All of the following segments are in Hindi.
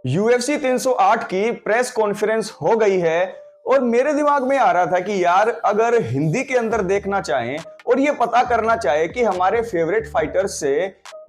UFC 308 की प्रेस कॉन्फ्रेंस हो गई है और मेरे दिमाग में आ रहा था कि यार अगर हिंदी के अंदर देखना चाहें और ये पता करना चाहे कि हमारे फेवरेट फाइटर्स से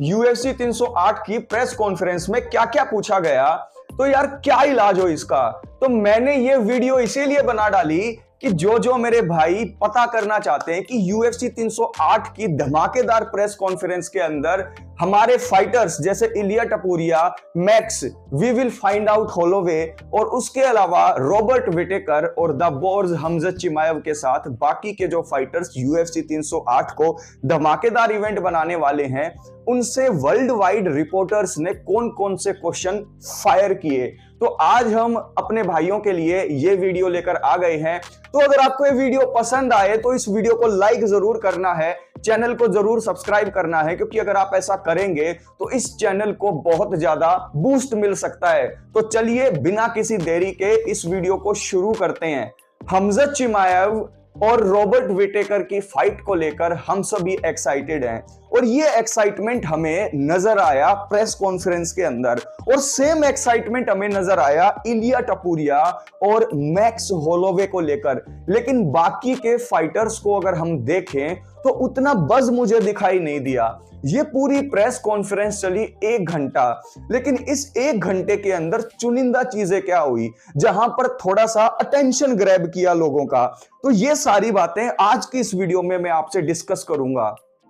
UFC 308 की प्रेस कॉन्फ्रेंस में क्या क्या पूछा गया, तो यार क्या इलाज हो इसका। तो मैंने ये वीडियो इसीलिए बना डाली कि जो मेरे भाई पता करना चाहते हैं कि UFC 308 की धमाकेदार प्रेस कॉन्फ्रेंस के अंदर हमारे फाइटर्स जैसे Ilia Topuria, Max, we will find out Holloway और उसके अलावा रॉबर्ट विटेकर और द बोर्स हमजत चिमाएव के साथ बाकी के जो फाइटर्स UFC 308 को धमाकेदार इवेंट बनाने वाले हैं, उनसे वर्ल्ड वाइड रिपोर्टर्स ने कौन कौन से क्वेश्चन फायर किए। तो आज हम अपने भाइयों के लिए ये वीडियो लेकर आ गए हैं। तो अगर आपको ये वीडियो पसंद आए तो इस वीडियो को लाइक जरूर करना है, चैनल को जरूर सब्सक्राइब करना है, क्योंकि अगर आप ऐसा करेंगे तो इस चैनल को बहुत ज्यादा बूस्ट मिल सकता है। तो चलिए बिना किसी देरी के इस वीडियो को शुरू करते हैं। हमजत चिमाएव और रॉबर्ट विटेकर की फाइट को लेकर हम सभी एक्साइटेड हैं और ये एक्साइटमेंट हमें नजर आया प्रेस कॉन्फ्रेंस के अंदर, और सेम एक्साइटमेंट हमें नजर आया इलिया टपूरिया और मैक्स होलोवे को लेकर। लेकिन बाकी के फाइटर्स को अगर हम देखें तो उतना बज मुझे दिखाई नहीं दिया। ये पूरी प्रेस कॉन्फ्रेंस चली 1 घंटा, लेकिन इस 1 घंटे के अंदर चुनिंदा चीजें क्या हुई जहां पर थोड़ा सा अटेंशन ग्रैब किया लोगों का। तो ये सारी बातें आज की इस वीडियो में मैं आपसे डिस्कस करूंगा।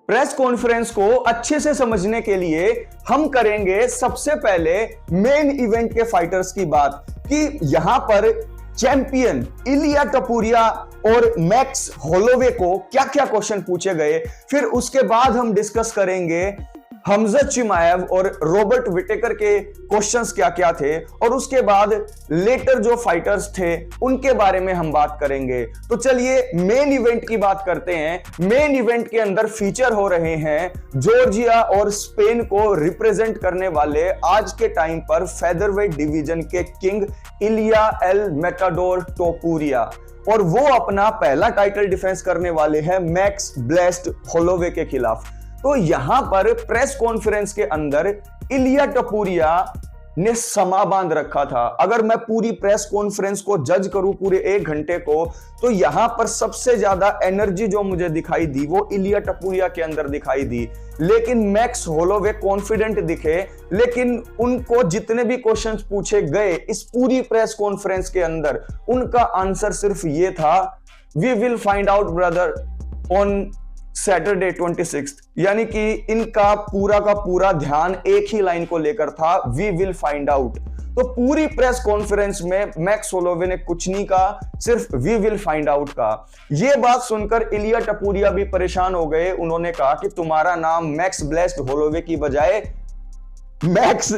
प्रेस कॉन्फ्रेंस को अच्छे से समझने के लिए हम करेंगे सबसे पहले मेन इवेंट के फाइटर्स की बात, कि यहां पर चैंपियन इलिया टपूरिया और मैक्स होलोवे को क्या क्या क्वेश्चन पूछे गए। फिर उसके बाद हम डिस्कस करेंगे हमजत चिमाएव और रॉबर्ट विटेकर के क्वेश्चंस क्या क्या थे, और उसके बाद लेटर जो फाइटर्स थे उनके बारे में हम बात करेंगे। तो चलिए मेन इवेंट की बात करते हैं। मेन इवेंट के अंदर फीचर हो रहे हैं जॉर्जिया और स्पेन को रिप्रेजेंट करने वाले आज के टाइम पर फेदरवेट डिवीजन के किंग इलिया एल मेटाडोर टोपुरिया, और वो अपना पहला टाइटल डिफेंस करने वाले हैं मैक्स ब्लेस्ड होलोवे के खिलाफ। तो यहां पर प्रेस कॉन्फ्रेंस के अंदर इलिया टपूरिया ने समा बांध रखा था। अगर मैं पूरी प्रेस कॉन्फ्रेंस को जज करूं पूरे 1 घंटे को, तो यहां पर सबसे ज्यादा एनर्जी जो मुझे दिखाई दी वो इलिया टपूरिया के अंदर दिखाई दी। लेकिन मैक्स होलोवे कॉन्फिडेंट दिखे, लेकिन उनको जितने भी क्वेश्चंस पूछे गए इस पूरी प्रेस कॉन्फ्रेंस के अंदर, उनका आंसर सिर्फ ये था, we will find out brother on Saturday 26, यानी कि इनका पूरा का पूरा ध्यान एक ही लाइन को लेकर था, वी विल फाइंड आउट। तो पूरी प्रेस कॉन्फ्रेंस में मैक्स होलोवे ने कुछ नहीं कहा, सिर्फ वी विल फाइंड आउट कहा। यह बात सुनकर इलिया टपूरिया भी परेशान हो गए। उन्होंने कहा कि तुम्हारा नाम मैक्स ब्लेस्ड होलोवे की बजाय Max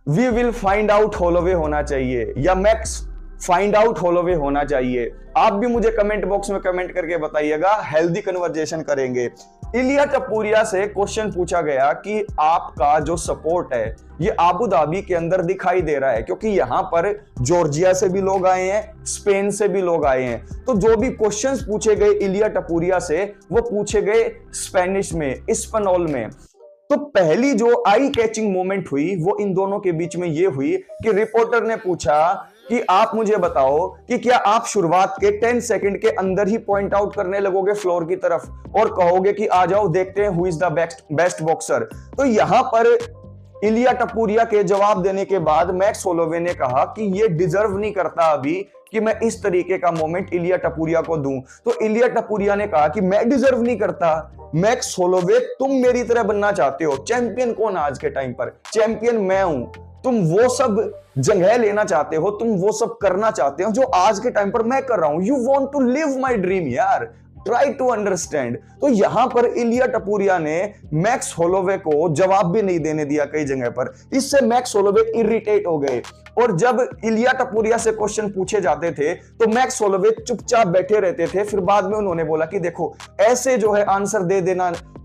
we will find out Holloway होना चाहिए, या मैक्स फाइंड आउट होलोवे होना चाहिए। आप भी मुझे कमेंट बॉक्स में कमेंट करके बताइएगा, हेल्दी कन्वर्जेशन करेंगे। इलिया टपूरिया से क्वेश्चन पूछा गया कि आपका जो सपोर्ट है ये आबू धाबी के अंदर दिखाई दे रहा है, क्योंकि यहां पर जॉर्जिया से भी लोग आए हैं, स्पेन से भी लोग आए हैं। तो जो भी क्वेश्चंस पूछे गए इलिया टपूरिया से वो पूछे गए स्पेनिश में, स्पेनोल में। तो पहली जो आई कैचिंग मोमेंट हुई वो इन दोनों के बीच में ये हुई कि रिपोर्टर ने पूछा कि आप मुझे बताओ कि क्या आप शुरुआत के 10 सेकंड के अंदर ही पॉइंट आउट करने लगोगे फ्लोर की तरफ और कहोगे कि आ जाओ देखते हैं who is the best boxer. तो यहां पर इलिया टपूरिया के जवाब देने के बाद मैक्स होलोवे ने कहा कि ये डिजर्व नहीं करता अभी कि मैं इस तरीके का मोमेंट इलिया टपूरिया को दूं। तो इलिया टपूरिया ने कहा कि मैं डिजर्व नहीं करता। मैक्स होलोवे, तुम मेरी तरह बनना चाहते हो। चैंपियन कौन आज के टाइम पर? चैंपियन मैं हूं। तुम वो सब जगह लेना चाहते हो, तुम वो सब करना चाहते हो जो आज के टाइम पर मैं कर रहा हूं। You want to live my dream यार, ट्राई टू अंडरस्टैंड। तो यहां पर इलिया टपूरिया ने मैक्स होलोवे को जवाब भी नहीं देने दिया कई जगह पर। इससे मैक्स होलोवे इरिटेट हो गए, और जब इलिया टपूरिया से क्वेश्चन पूछे जाते थे तो मैक्स होलोवे चुपचाप बैठे रहते थे। फिर बाद में उन्होंने बोला कि देखो ऐसे जो है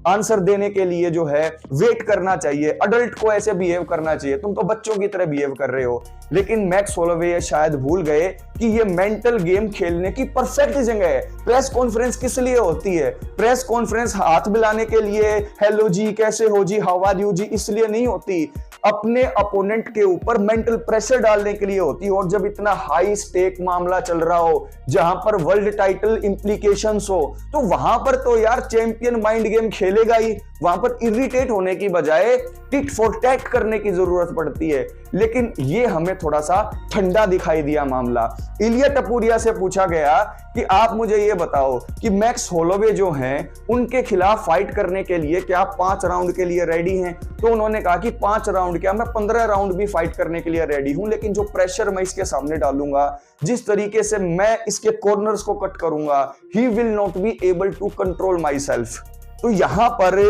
आंसर देने के लिए जो है वेट करना चाहिए, अडल्ट को ऐसे बिहेव करना चाहिए, तुम तो बच्चों की तरह बिहेव कर रहे हो। लेकिन मैक्स होलोवे ये शायद भूल गए कि ये मेंटल गेम खेलने की परफेक्ट जगह है। प्रेस कॉन्फ्रेंस किस लिए होती है? प्रेस कॉन्फ्रेंस हाथ मिलाने के लिए, हेलो जी कैसे हो जी, हाउ आर यू जी, इसलिए नहीं होती। अपने अपोनेंट के ऊपर मेंटल प्रेशर डालने के लिए होती है। और जब इतना हाई स्टेक मामला चल रहा हो, जहां पर वर्ल्ड टाइटल इंप्लीकेशंस हो, तो वहां पर तो यार चैंपियन माइंड गेम खेलेगा ही। वहां पर इरिटेट होने की बजाय टिट फॉर टैट करने की जरूरत पड़ती है। लेकिन ये हमें थोड़ा सा ठंडा दिखाई दिया मामला। इलिया टपूरिया से पूछा गया कि आप मुझे ये बताओ कि मैक्स होलोवे जो हैं उनके खिलाफ फाइट करने के लिए क्या 5 राउंड के लिए रेडी हैं? तो उन्होंने कहा कि 5 राउंड क्या, मैं 15 राउंड भी फाइट करने के लिए रेडी हूं, लेकिन जो प्रेशर मैं इसके सामने डालूंगा, जिस तरीके से मैं इसके कॉर्नर्स को कट करूंगा, he will not be able to control myself. तो यहां पर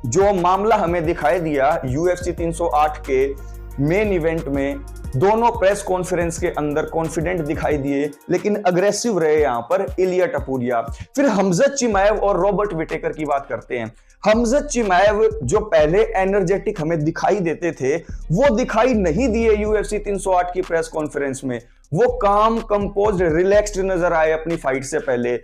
जो मामला हमें दिखाई दिया UFC 308 के मेन इवेंट में, दोनों प्रेस कॉन्फ्रेंस के अंदर कॉन्फिडेंट दिखाई दिए, लेकिन अग्रेसिव रहे यहां पर इलिया टपूरिया। फिर हमजत चिमाएव और रॉबर्ट विटेकर की बात करते हैं। हमजत चिमाएव जो पहले एनर्जेटिक हमें दिखाई देते थे, वो दिखाई नहीं दिए UFC 308 की प्रेस कॉन्फ्रेंस में। वो काम, कंपोज्ड, रिलैक्स्ड नजर आए अपनी फाइट से पहले।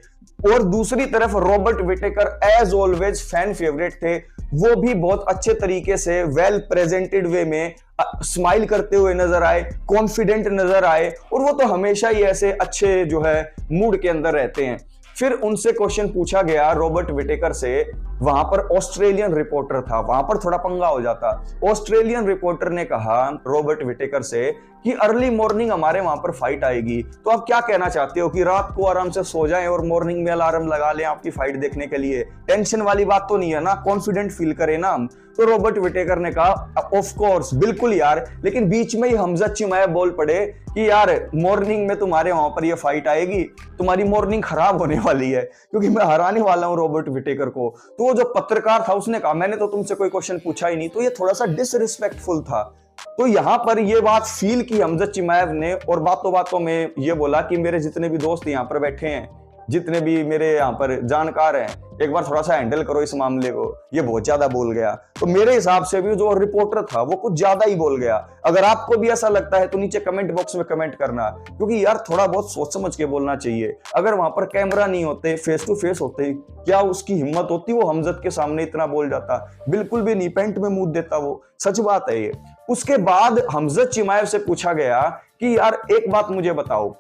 और दूसरी तरफ Robert Whittaker as always fan favourite थे। वो भी बहुत अच्छे तरीके से वेल प्रेजेंटेड वे में स्माइल करते हुए नजर आए, कॉन्फिडेंट नजर आए, और वो तो हमेशा ही ऐसे अच्छे जो है मूड के अंदर रहते हैं। फिर उनसे क्वेश्चन पूछा गया रॉबर्ट विटेकर से, वहां पर ऑस्ट्रेलियन रिपोर्टर था, वहां पर थोड़ा पंगा हो जाता। ऑस्ट्रेलियन रिपोर्टर ने कहा रॉबर्ट विटेकर से कि अर्ली मॉर्निंग हमारे वहां पर फाइट आएगी, तो आप क्या कहना चाहते हो कि रात को आराम से सो जाएं और मॉर्निंग में अलार्म लगा लें आपकी फाइट देखने के लिए? टेंशन वाली बात तो नहीं है ना, कॉन्फिडेंट फील करें ना हम। तो रॉबर्ट विटेकर ने कहा ऑफ कोर्स, बिल्कुल यार, लेकिन बीच में ही हमजत चिमाएव बोल पड़े कि यार मॉर्निंग में तुम्हारे वहां पर ये फाइट आएगी, तुम्हारी मॉर्निंग खराब होने वाली है, क्योंकि मैं हराने वाला हूं रॉबर्ट विटेकर को। तो वो जो पत्रकार था उसने कहा मैंने तो तुमसे कोई क्वेश्चन पूछा ही नहीं। तो ये थोड़ा सा डिसरिस्पेक्टफुल था। तो यहां पर ये बात फील की हमजत चिमाएव ने, और बातों बातों में ये बोला कि मेरे जितने भी दोस्त यहाँ पर बैठे हैं, जितने भी मेरे यहाँ पर जानकार हैं, एक बार थोड़ा सा हैंडल करो इस मामले को, ये बहुत ज्यादा बोल गया। तो मेरे हिसाब से भी जो रिपोर्टर था वो कुछ ज्यादा ही बोल गया। अगर आपको भी ऐसा लगता है तो नीचे कमेंट बॉक्स में कमेंट करना, क्योंकि यार थोड़ा बहुत सोच समझ के बोलना चाहिए। अगर वहां पर कैमरा नहीं होते, फेस टू फेस होते, क्या उसकी हिम्मत होती वो हमजत के सामने इतना बोल जाता? बिल्कुल भी नहीं, पेंट में मुंह देता वो, सच बात है ये। उसके बाद हमजत चिमाएव से पूछा गया कि यार एक बात मुझे बताओ,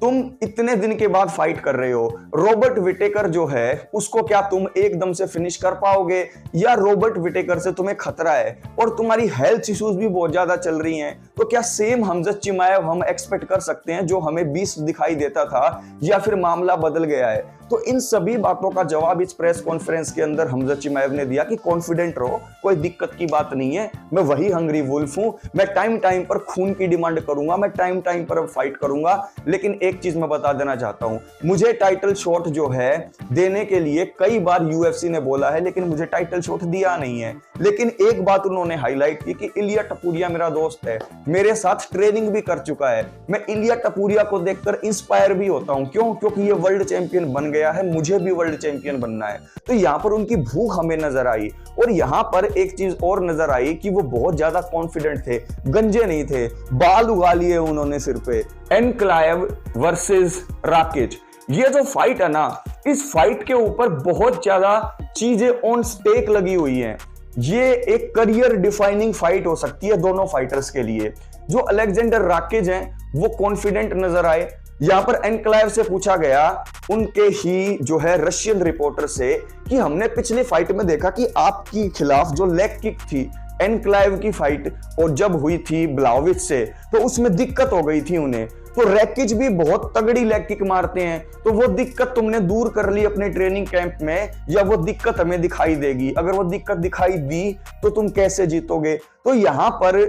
तुम इतने दिन के बाद फाइट कर रहे हो, रॉबर्ट विटेकर जो है उसको क्या तुम एकदम से फिनिश कर पाओगे, या रॉबर्ट विटेकर से तुम्हें खतरा है और तुम्हारी हेल्थ इश्यूज भी बहुत ज्यादा चल रही हैं? तो क्या सेम हमजत चिमाएव हम एक्सपेक्ट कर सकते हैं जो हमें 20 दिखाई देता था, या फिर मामला बदल गया है? तो इन सभी बातों का जवाब इस प्रेस कॉन्फ्रेंस के अंदर हमजत चिमाएव ने दिया कि कॉन्फिडेंट रहो, कोई दिक्कत की बात नहीं है, मैं वही हंग्री वुल्फ हूं, मैं टाइम टाइम पर खून की डिमांड करूंगा, मैं टाइम टाइम पर फाइट करूंगा। लेकिन एक चीज मैं बता देना चाहता हूं, मुझे टाइटल शॉट जो है देने के लिए कई बार यूएफसी ने बोला है, लेकिन मुझे टाइटल शॉट दिया नहीं है। लेकिन एक बात उन्होंने हाईलाइट की कि इलिया टपूरिया मेरा दोस्त है, मेरे साथ ट्रेनिंग भी कर चुका है, मैं इलिया टपूरिया को देखकर इंस्पायर भी होता हूं। क्यों? क्योंकि ये वर्ल्ड चैंपियन बन गया है, मुझे भी वर्ल्ड चैंपियन बनना है। तो यहां पर उनकी भूख हमें नजर आई। और यहां पर एक चीज और नजर आई कि वो बहुत ज्यादा कॉन्फिडेंट थे, गंजे नहीं थे, बाल उगा लिए उन्होंने सिर पे। एनक्लाइव वर्सेस राकिच, ये जो फाइट है ना, इस फाइट के ऊपर बहुत ज्यादा चीजें ऑन स्टेक लगी हुई हैं। ये एक करियर डिफाइनिंग फाइट हो सकती है दोनों फाइटर्स के लिए। जो अलेक्जेंडर राकिच हैं वो कॉन्फिडेंट नजर आए। यहां पर एनक्लाइव से पूछा गया, उनके ही जो है रशियन रिपोर्टर से, कि हमने पिछली फाइट में देखा कि आपकी खिलाफ जो लेग किक थी एनक्लाइव की फाइट और जब हुई थी ब्लाविच से, तो उसमें दिक्कत हो गई थी उन्हें। तो रैकिच भी बहुत तगड़ी लेग किक मारते हैं, तो वो दिक्कत तुमने दूर कर ली अपने ट्रेनिंग कैंप में, या वो दिक्कत हमें दिखाई देगी? अगर वो दिक्कत दिखाई दी तो तुम कैसे जीतोगे? तो यहां पर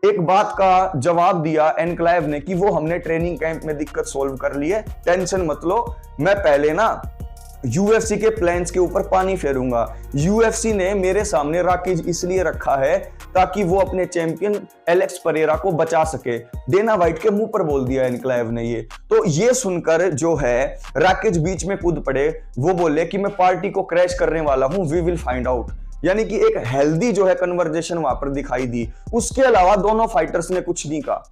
एक बात का जवाब दिया एनक्लाइव ने कि वो हमने ट्रेनिंग कैंप में दिक्कत सोल्व कर ली है, टेंशन मत लो, मैं पहले ना यूएफसी के प्लान्स के ऊपर पानी फेरूंगा। यूएफसी ने मेरे सामने राकिच इसलिए रखा है ताकि वो अपने चैंपियन एलेक्स परेरा को बचा सके। डेना वाइट के मुंह पर बोल दिया एनक्लाइव ने ये। तो ये सुनकर जो है राकिच बीच में कूद पड़े, वो बोले कि मैं पार्टी को क्रैश करने वाला हूं, वी विल फाइंड आउट। यानी कि एक हेल्दी जो है कन्वर्जेशन वहां पर दिखाई दी। उसके अलावा दोनों फाइटर्स ने कुछ नहीं कहा।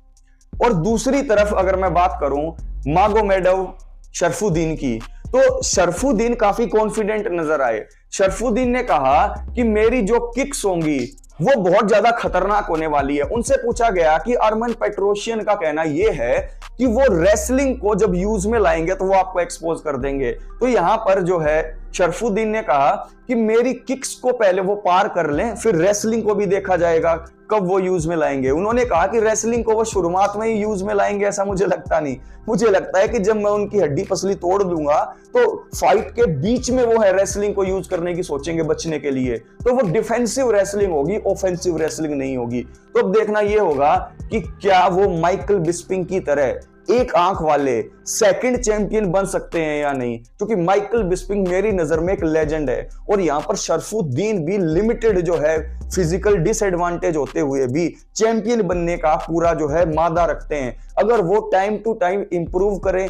और दूसरी तरफ अगर मैं बात करूं मागोमेडव शरफुद्दीन की, तो शरफुद्दीन काफी कॉन्फिडेंट नजर आए। शरफुद्दीन ने कहा कि मेरी जो किक्स होंगी वो बहुत ज्यादा खतरनाक होने वाली है। उनसे पूछा गया कि अरमान पेट्रोशियन का कहना यह है कि वो रेसलिंग को जब यूज में लाएंगे तो वो आपको एक्सपोज कर देंगे। तो यहां पर जो है शरफुद्दीन ने कहा कि मेरी किक्स को पहले वो पार कर लें, फिर रेसलिंग को भी देखा जाएगा कब वो यूज में लाएंगे। उन्होंने कहा कि रेसलिंग को वो शुरुआत में ही यूज में लाएंगे, ऐसा मुझे लगता नहीं। मुझे लगता है कि जब मैं उनकी हड्डी पसली तोड़ दूंगा तो फाइट के बीच में वो है रेसलिंग को यूज करने की सोचेंगे बचने के लिए। तो वो डिफेंसिव रेसलिंग होगी, ऑफेंसिव रेसलिंग नहीं होगी। तो अब देखना ये होगा कि क्या वो माइकल बिस्पिंग की तरह एक आंख वाले सेकंड चैंपियन बन सकते हैं या नहीं, क्योंकि माइकल बिस्पिंग मेरी नजर में एक लेजेंड है। और यहां पर शरफुद्दीन भी लिमिटेड जो है फिजिकल डिसएडवांटेज होते हुए भी चैंपियन बनने का पूरा जो है मादा रखते हैं। अगर वो टाइम टू टाइम इंप्रूव करें,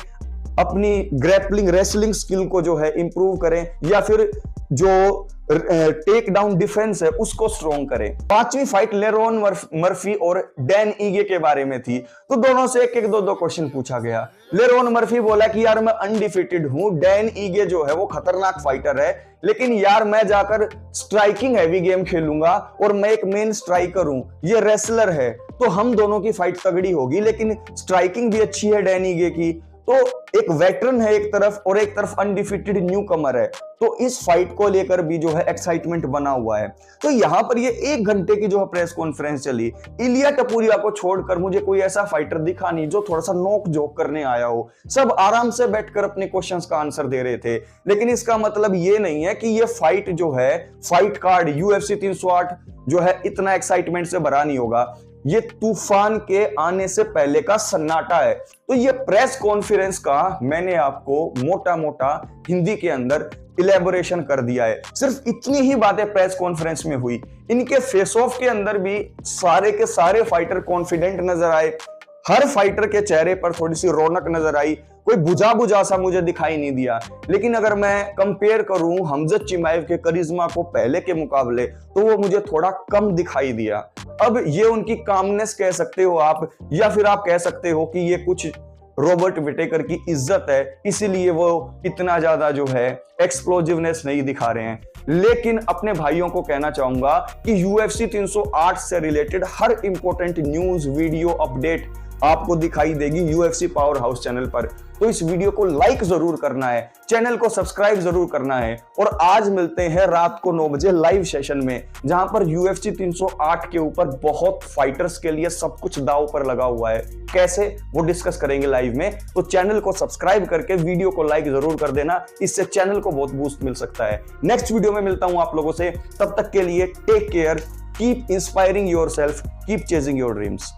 अपनी ग्रैपलिंग रेसलिंग स्किल को जो है इंप्रूव करें, या फिर जो टेक डाउन डिफेंस है उसको स्ट्रॉन्ग करें। पांचवी फाइट लेरोन मर्फी और डैन ईगे के बारे में थी। तो दोनों से एक एक दो क्वेश्चन पूछा गया। लेरोन मर्फी बोला कि यार मैं अनडिफिटेड हूं, डैन ईगे जो है वो खतरनाक फाइटर है, लेकिन यार मैं जाकर स्ट्राइकिंग हैवी गेम खेलूंगा और मैं एक मेन स्ट्राइकर हूं, ये रेसलर है, तो हम दोनों की फाइट तगड़ी होगी। लेकिन स्ट्राइकिंग भी अच्छी है डैन ईगे की, तो एक वेटरन है एक तरफ और एक तरफ अनडिफिटेड न्यू कमर है। तो इस फाइट को लेकर भी जो है एक्साइटमेंट बना हुआ है। तो यहां पर ये 1 घंटे की जो है प्रेस कॉन्फ्रेंस चली, इलिया टपुरिया को छोड़कर मुझे कोई ऐसा फाइटर दिखा नहीं जो थोड़ा सा नोक झोंक करने आया हो। सब आराम से बैठकर अपने क्वेश्चंस का आंसर दे रहे थे। लेकिन इसका मतलब ये नहीं है कि ये फाइट जो है, फाइट कार्ड UFC 308 जो है इतना एक्साइटमेंट से भरा नहीं होगा। ये तूफान के आने से पहले का सन्नाटा है। तो ये प्रेस कॉन्फ्रेंस का मैंने आपको मोटा मोटा हिंदी के अंदर इलेबोरेशन कर दिया है। सिर्फ इतनी ही बातें प्रेस कॉन्फ्रेंस में हुई। इनके फेस ऑफ के अंदर भी सारे के सारे फाइटर कॉन्फिडेंट नजर आए। हर फाइटर के चेहरे पर थोड़ी सी रौनक नजर आई, कोई बुझा सा मुझे दिखाई नहीं दिया। लेकिन अगर मैं कंपेयर करूं हमजद चिमाएव के करिश्मा को पहले के मुकाबले, तो वो मुझे थोड़ा कम दिखाई दिया। अब ये उनकी कामनेस कह सकते हो आप, या फिर आप कह सकते हो कि ये कुछ रॉबर्ट विटेकर की इज्जत है, इसीलिए वो इतना ज्यादा जो है एक्सप्लोजिवनेस नहीं दिखा रहे हैं। लेकिन अपने भाइयों को कहना चाहूंगा कि UFC 308 से रिलेटेड हर इंपॉर्टेंट न्यूज, वीडियो, अपडेट आपको दिखाई देगी UFC पावर हाउस चैनल पर। तो इस वीडियो को लाइक जरूर करना है, चैनल को सब्सक्राइब जरूर करना है। और आज मिलते हैं रात को 9 बजे लाइव सेशन में, जहां पर UFC 308 के ऊपर बहुत फाइटर्स के लिए सब कुछ दांव पर लगा हुआ है। कैसे, वो डिस्कस करेंगे लाइव में। तो चैनल को सब्सक्राइब करके वीडियो को लाइक जरूर कर देना, इससे चैनल को बहुत बूस्ट मिल सकता है। नेक्स्ट वीडियो में मिलता हूं आप लोगों से, तब तक के लिए take care, keep inspiring yourself, keep chasing your dreams.